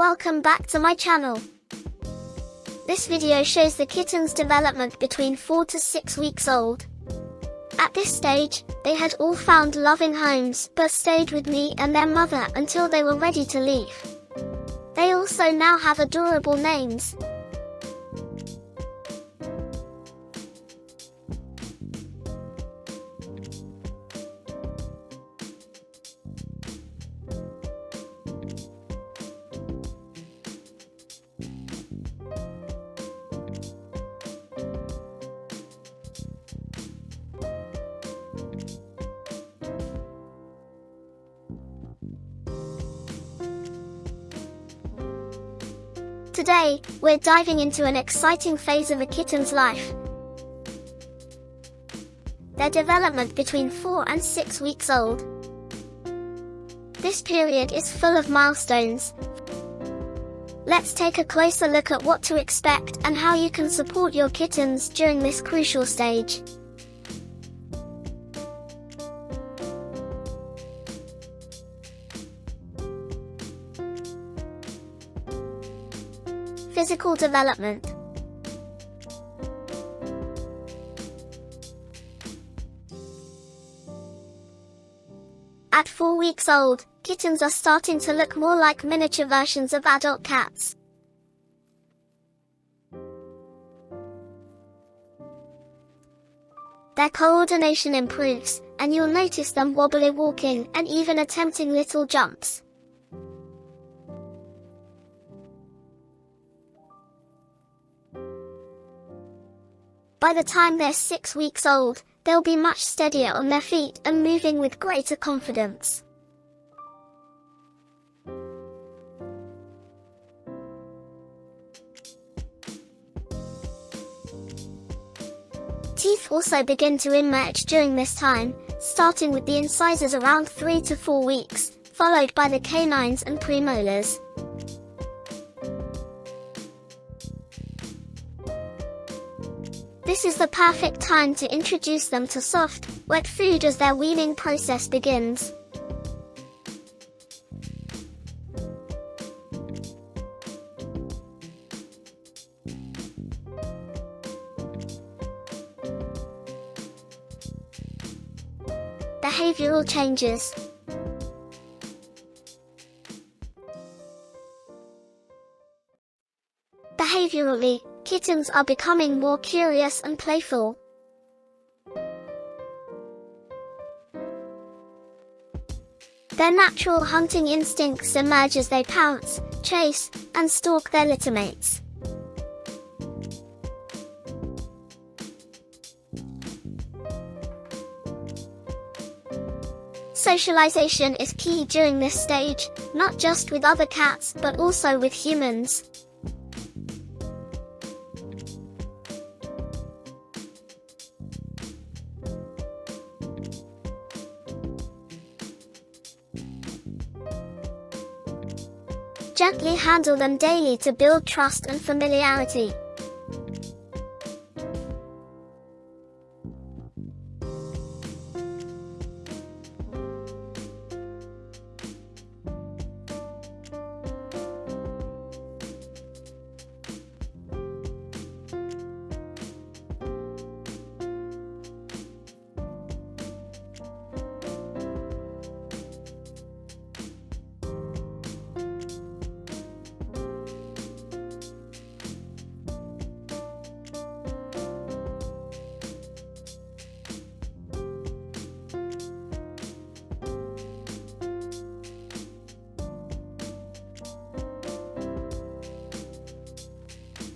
Welcome back to my channel. This video shows the kitten's development between 4 to 6 weeks old. At this stage, they had all found loving homes but stayed with me and their mother until they were ready to leave. They also now have adorable names. Today, we're diving into an exciting phase of a kitten's life. Their development between 4 and 6 weeks old. This period is full of milestones. Let's take a closer look at what to expect and how you can support your kittens during this crucial stage. Physical development. At 4 weeks old, kittens are starting to look more like miniature versions of adult cats. Their coordination improves, and you'll notice them wobbly walking and even attempting little jumps. By the time they're 6 weeks old, they'll be much steadier on their feet and moving with greater confidence. Teeth also begin to emerge during this time, starting with the incisors around 3 to 4 weeks, followed by the canines and premolars. This is the perfect time to introduce them to soft, wet food as their weaning process begins. Behavioral changes. Behaviorally, kittens are becoming more curious and playful. Their natural hunting instincts emerge as they pounce, chase, and stalk their littermates. Socialization is key during this stage, not just with other cats but also with humans. Gently handle them daily to build trust and familiarity.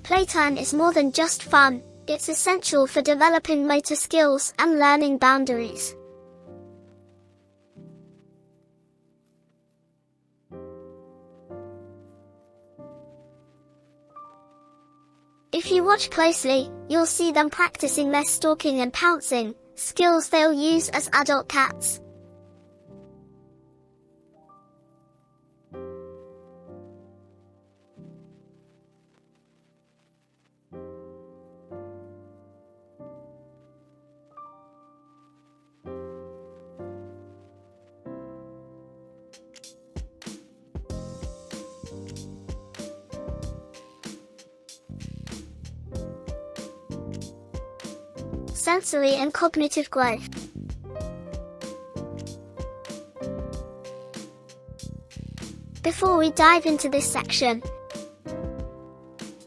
Playtime is more than just fun, it's essential for developing motor skills and learning boundaries. If you watch closely, you'll see them practicing their stalking and pouncing, skills they'll use as adult cats. sensory and cognitive growth. Before we dive into this section,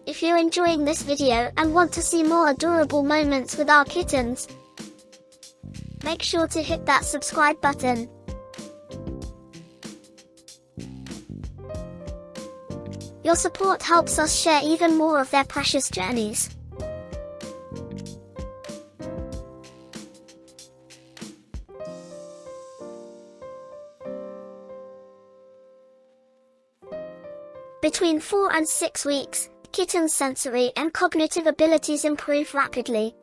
if you're enjoying this video and want to see more adorable moments with our kittens, make sure to hit that subscribe button. Your support helps us share even more of their precious journeys. Between 4 and 6 weeks, kittens' sensory and cognitive abilities improve rapidly.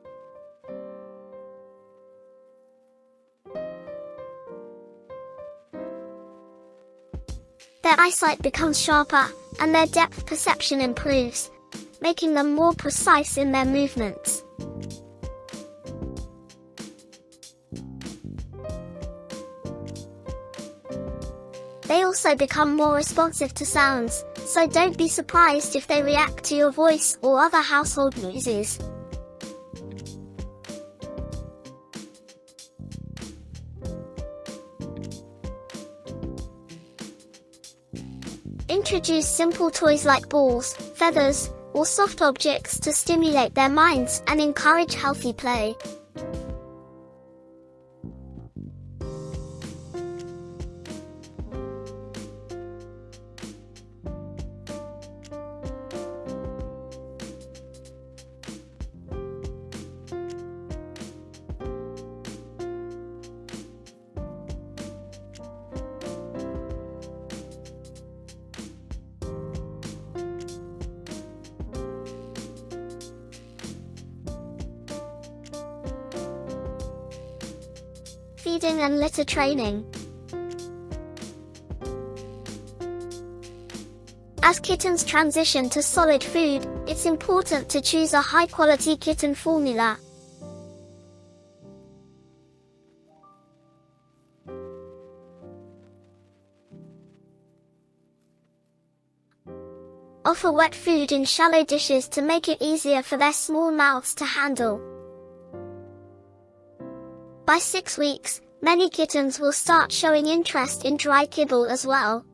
Their eyesight becomes sharper, and their depth perception improves, making them more precise in their movements. They also become more responsive to sounds, so don't be surprised if they react to your voice or other household noises. Introduce simple toys like balls, feathers, or soft objects to stimulate their minds and encourage healthy play. Feeding and litter training. As kittens transition to solid food, it's important to choose a high-quality kitten formula. Offer wet food in shallow dishes to make it easier for their small mouths to handle. By 6 weeks, many kittens will start showing interest in dry kibble as well.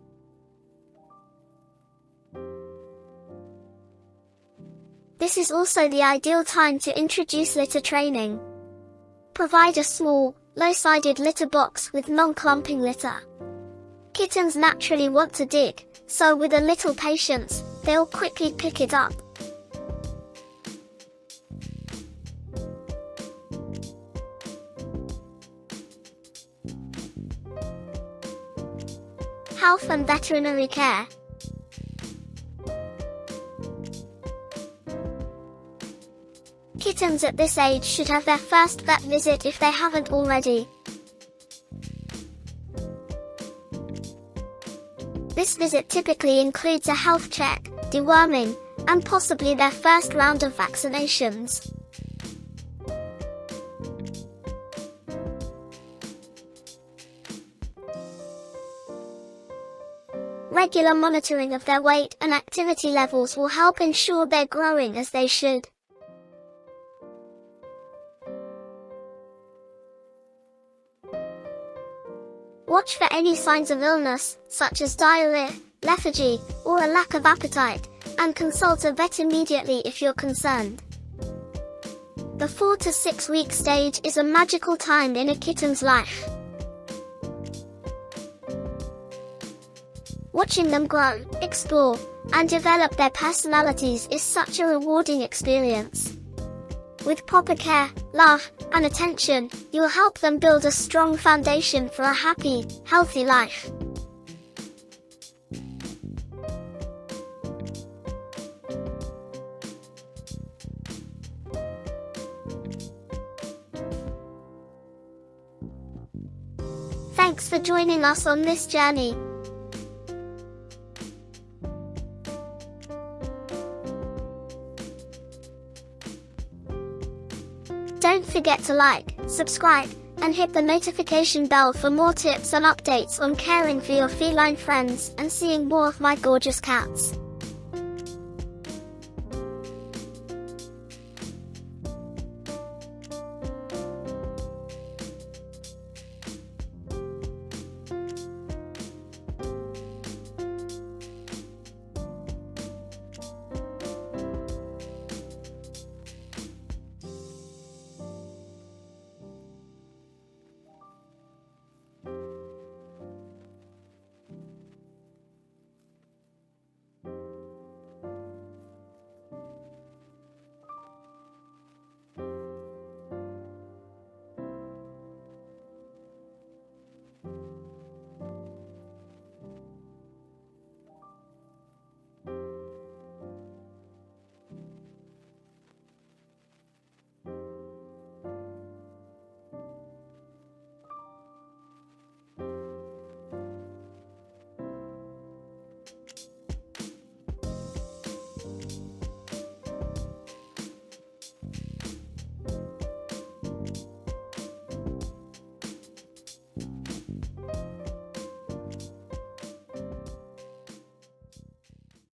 This is also the ideal time to introduce litter training. Provide a small, low-sided litter box with non-clumping litter. Kittens naturally want to dig, so with a little patience, they'll quickly pick it up. Health and veterinary care. Kittens at this age should have their first vet visit if they haven't already. This visit typically includes a health check, deworming, and possibly their first round of vaccinations. Regular monitoring of their weight and activity levels will help ensure they're growing as they should. Watch for any signs of illness, such as diarrhea, lethargy, or a lack of appetite, and consult a vet immediately if you're concerned. The 4 to 6 week stage is a magical time in a kitten's life. Watching them grow, explore, and develop their personalities is such a rewarding experience. With proper care, love, and attention, you'll help them build a strong foundation for a happy, healthy life. Thanks for joining us on this journey. Don't forget to like, subscribe, and hit the notification bell for more tips and updates on caring for your feline friends and seeing more of my gorgeous cats.